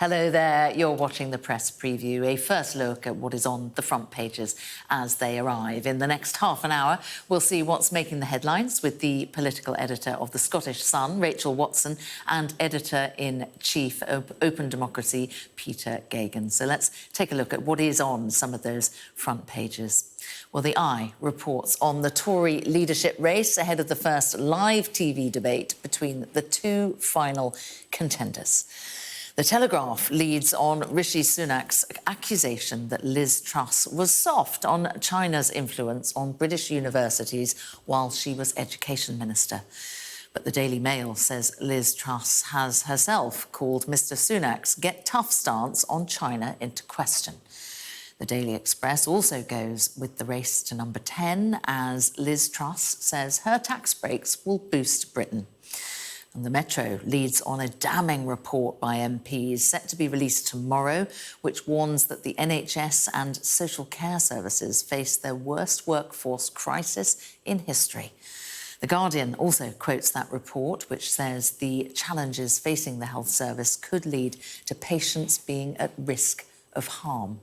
Hello there, you're watching the Press Preview, a first look at what is on the front pages as they arrive. In the next half an hour, we'll see what's making the headlines with the political editor of the Scottish Sun, Rachel Watson, and editor-in-chief of openDemocracy, Peter Geoghegan. So let's take a look at what is on some of those front pages. Well, the Eye reports on the Tory leadership race ahead of the first live TV debate between the two final contenders. The Telegraph leads on Rishi Sunak's accusation that Liz Truss was soft on China's influence on British universities while she was Education Minister. But the Daily Mail says Liz Truss has herself called Mr Sunak's get tough stance on China into question. The Daily Express also goes with the race to number 10 as Liz Truss says her tax breaks will boost Britain. And the Metro leads on a damning report by MPs set to be released tomorrow, which warns that the NHS and social care services face their worst workforce crisis in history. The Guardian also quotes that report, which says the challenges facing the health service could lead to patients being at risk of harm.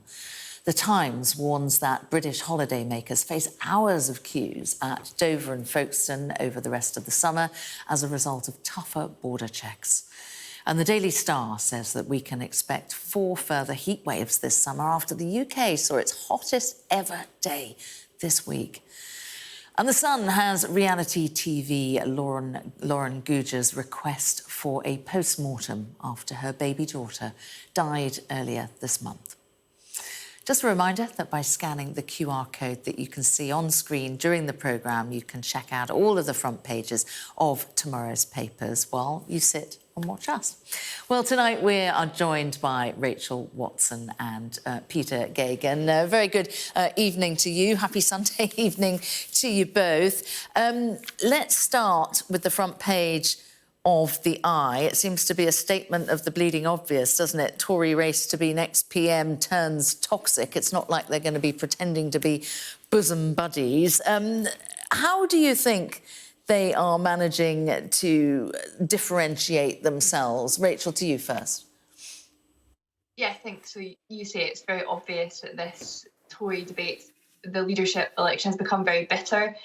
The Times warns that British holidaymakers face hours of queues at Dover and Folkestone over the rest of the summer as a result of tougher border checks. And the Daily Star says that we can expect 4 further heat waves this summer after the UK saw its hottest ever day this week. And The Sun has reality TV Lauren Guger's request for a post-mortem after her baby daughter died earlier this month. Just a reminder that by scanning the QR code that you can see on screen during the programme, you can check out all of the front pages of tomorrow's papers while you sit and watch us. Well, tonight we are joined by Rachel Watson and Peter Geoghegan. Very good evening to you. Happy Sunday evening to you both. Let's start with the front page of the Eye. It seems to be a statement of the bleeding obvious, doesn't it? Tory race to be next PM turns toxic. It's not like they're going to be pretending to be bosom buddies. How do you think they are managing to differentiate themselves? Rachel, to you first. Yeah, I think so. You say it's very obvious that this Tory debate, the leadership election, has become very bitter,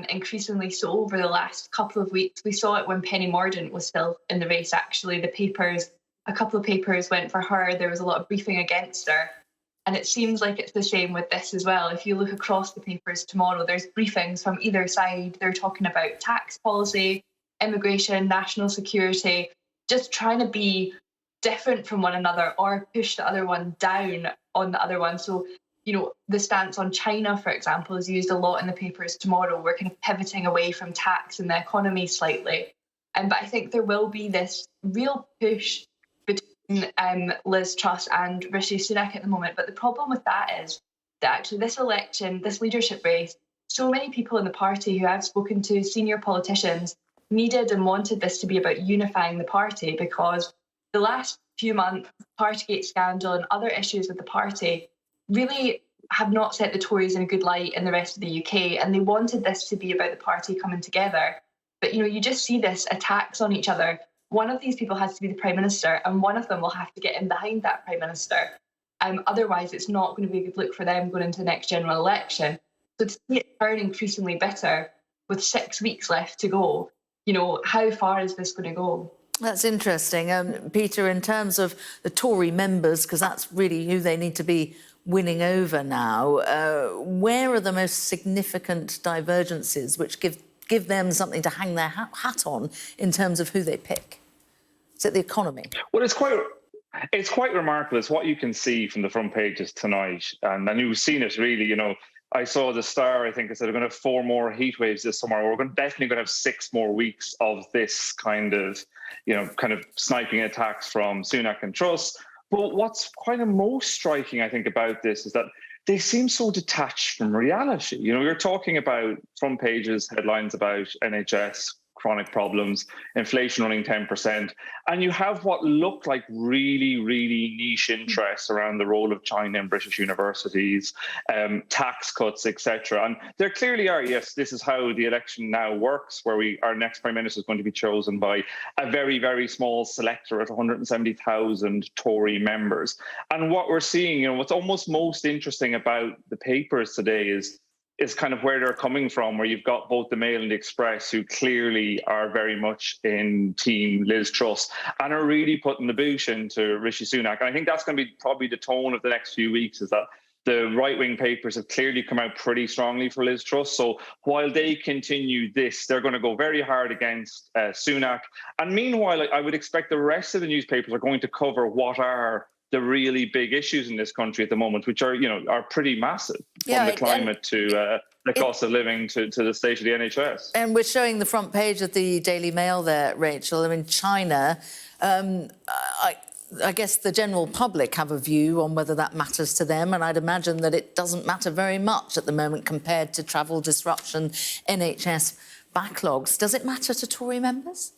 increasingly so over the last couple of weeks. We saw it when Penny Mordaunt was still in the race, actually. A couple of papers went for her. There was a lot of briefing against her. And it seems like it's the same with this as well. If you look across the papers tomorrow, there's briefings from either side. They're talking about tax policy, immigration, national security, just trying to be different from one another or push the other one down on the other one. So, you know, the stance on China, for example, is used a lot in the papers tomorrow. We're kind of pivoting away from tax and the economy slightly. But I think there will be this real push between Liz Truss and Rishi Sunak at the moment. But the problem with that is that actually this election, this leadership race, so many people in the party who I've spoken to, senior politicians, needed and wanted this to be about unifying the party, because the last few months, Partygate scandal and other issues with the party really have not set the Tories in a good light in the rest of the UK, and they wanted this to be about the party coming together. But, you know, you just see this attacks on each other. One of these people has to be the Prime Minister, and one of them will have to get in behind that Prime Minister. Otherwise, it's not going to be a good look for them going into the next general election. So to see it turn increasingly bitter with 6 weeks left to go, you know, how far is this going to go? That's interesting. Peter, in terms of the Tory members, because that's really who they need to be winning over now, where are the most significant divergences which give them something to hang their hat on in terms of who they pick? Is it the economy? Well, it's quite remarkable. It's what you can see from the front pages tonight. And you've seen it, really. You know, I saw the Star, I think, it said we're going to have 4 more heat waves this summer. We're definitely going to have 6 more weeks of this kind of sniping attacks from Sunak and Truss. But what's kind of most striking, I think, about this is that they seem so detached from reality. You know, you're talking about front pages, headlines about NHS chronic problems, inflation running 10%, and you have what looked like really, really niche interests around the role of China in British universities, tax cuts, etc. And there clearly are, yes, this is how the election now works, where our next Prime Minister is going to be chosen by a very, very small selectorate, 170,000 Tory members. And what we're seeing, what's almost most interesting about the papers today is kind of where they're coming from, where you've got both the Mail and the Express, who clearly are very much in team Liz Truss and are really putting the boot into Rishi Sunak. And I think that's going to be probably the tone of the next few weeks, is that the right-wing papers have clearly come out pretty strongly for Liz Truss. So while they continue this, they're going to go very hard against Sunak. And meanwhile, I would expect the rest of the newspapers are going to cover what are the really big issues in this country at the moment, which are, are pretty massive, from the climate to the cost of living to the state of the NHS. And we're showing the front page of the Daily Mail there, Rachel. I mean, China, I guess the general public have a view on whether that matters to them, and I'd imagine that it doesn't matter very much at the moment compared to travel disruption, NHS backlogs. Does it matter to Tory members?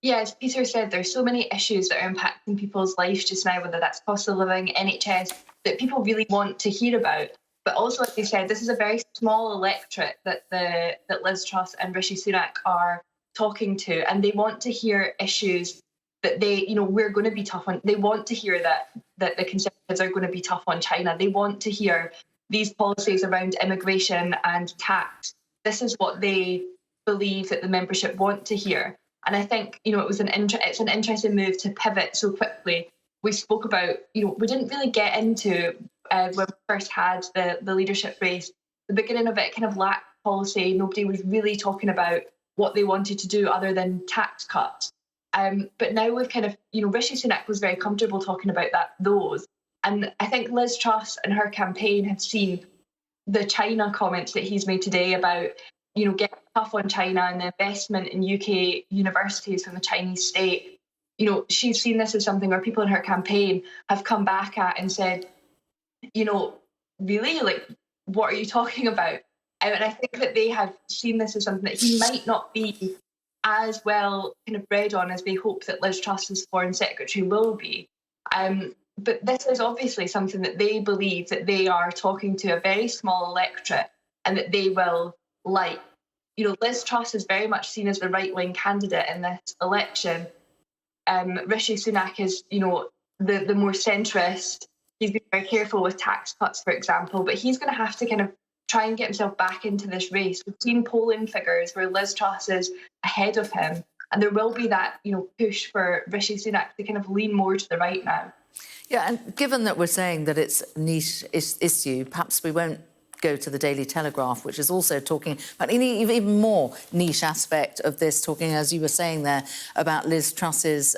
Yeah, as Peter said, there's so many issues that are impacting people's lives just now, whether that's cost of living, NHS, that people really want to hear about. But also, like they said, this is a very small electorate that Liz Truss and Rishi Sunak are talking to, and they want to hear issues that we're going to be tough on. They want to hear that the Conservatives are going to be tough on China. They want to hear these policies around immigration and tax. This is what they believe that the membership want to hear. And I think, it's an interesting move to pivot so quickly. We spoke about, we didn't really get into, when we first had the leadership race, the beginning of it kind of lacked policy. Nobody was really talking about what they wanted to do other than tax cuts. But now we've kind of, Rishi Sunak was very comfortable talking about those. And I think Liz Truss and her campaign have seen the China comments that he's made today about, getting tough on China and the investment in UK universities from the Chinese state. She's seen this as something where people in her campaign have come back at and said, really, like, what are you talking about? And I think that they have seen this as something that he might not be as well kind of bred on as they hope that Liz Truss's foreign secretary will be. But this is obviously something that they believe that they are talking to a very small electorate and that they will like. Liz Truss is very much seen as the right-wing candidate in this election. Rishi Sunak is, the more centrist. He's been very careful with tax cuts, for example, but he's going to have to kind of try and get himself back into this race. We've seen polling figures where Liz Truss is ahead of him, and there will be that, push for Rishi Sunak to kind of lean more to the right now. Yeah, and given that we're saying that it's a niche issue, perhaps we won't go to the Daily Telegraph, which is also talking about an even more niche aspect of this, talking, as you were saying there, about Liz Truss's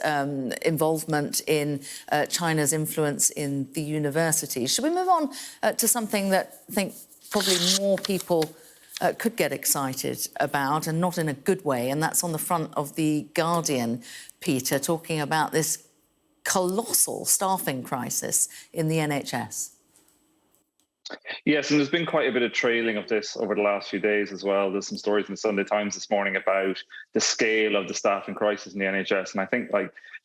involvement in China's influence in the university. Should we move on to something that I think probably more people could get excited about, and not in a good way, and that's on the front of The Guardian, Peter, talking about this colossal staffing crisis in the NHS. Yes, and there's been quite a bit of trailing of this over the last few days as well. There's some stories in the Sunday Times this morning about the scale of the staffing crisis in the NHS. And I think,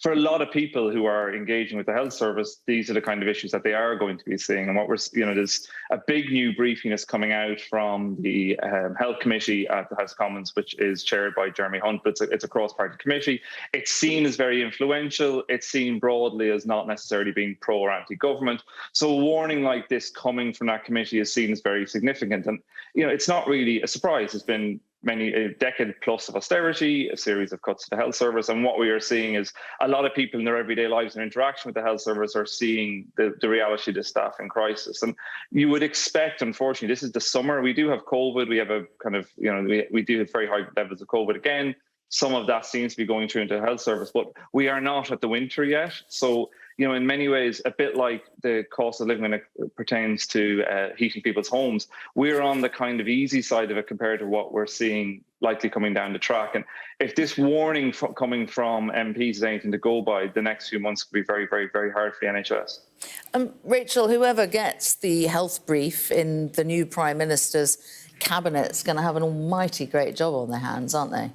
for a lot of people who are engaging with the health service, these are the kind of issues that they are going to be seeing. And what we're, there's a big new briefing that's coming out from the Health Committee at the House of Commons, which is chaired by Jeremy Hunt, but it's a cross-party committee. It's seen as very influential. It's seen broadly as not necessarily being pro or anti-government. So a warning like this coming from that committee is seen as very significant. And, it's not really a surprise. It's been a decade plus of austerity, a series of cuts to the health service. And what we are seeing is a lot of people in their everyday lives and interaction with the health service are seeing the reality of the staffing crisis. And you would expect, unfortunately, this is the summer. We do have COVID. We have a kind of, we do have very high levels of COVID again. Some of that seems to be going through into the health service, but we are not at the winter yet. So, in many ways, a bit like the cost of living when it pertains to heating people's homes, we're on the kind of easy side of it compared to what we're seeing likely coming down the track. And if this warning coming from MPs is anything to go by, the next few months could be very, very, very hard for the NHS. Rachel, whoever gets the health brief in the new Prime Minister's cabinet is going to have an almighty great job on their hands, aren't they?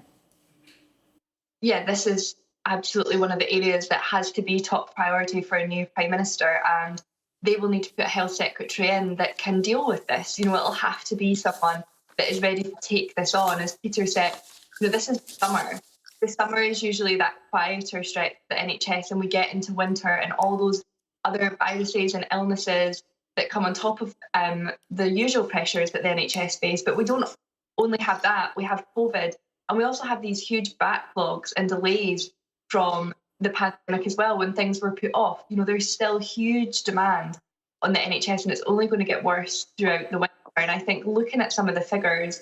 Yeah, this is absolutely one of the areas that has to be top priority for a new Prime Minister, and they will need to put a health secretary in that can deal with this. It'll have to be someone that is ready to take this on. As Peter said, this is summer. The summer is usually that quieter stretch of the NHS, and we get into winter and all those other viruses and illnesses that come on top of the usual pressures that the NHS face. But we don't only have that, we have COVID, and we also have these huge backlogs and delays from the pandemic as well when things were put off. There's still huge demand on the NHS, and it's only going to get worse throughout the winter. And I think looking at some of the figures,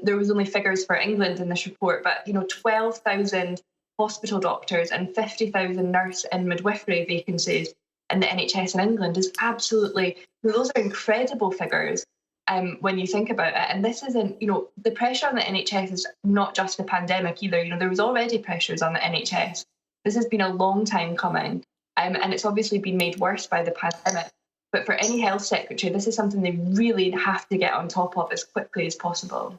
there was only figures for England in this report, but 12,000 hospital doctors and 50,000 nurse and midwifery vacancies in the NHS in England is absolutely, those are incredible figures when you think about it. And this isn't, the pressure on the NHS is not just the pandemic either. There was already pressures on the NHS. This has been a long time coming, and it's obviously been made worse by the pandemic. But for any health secretary, this is something they really have to get on top of as quickly as possible.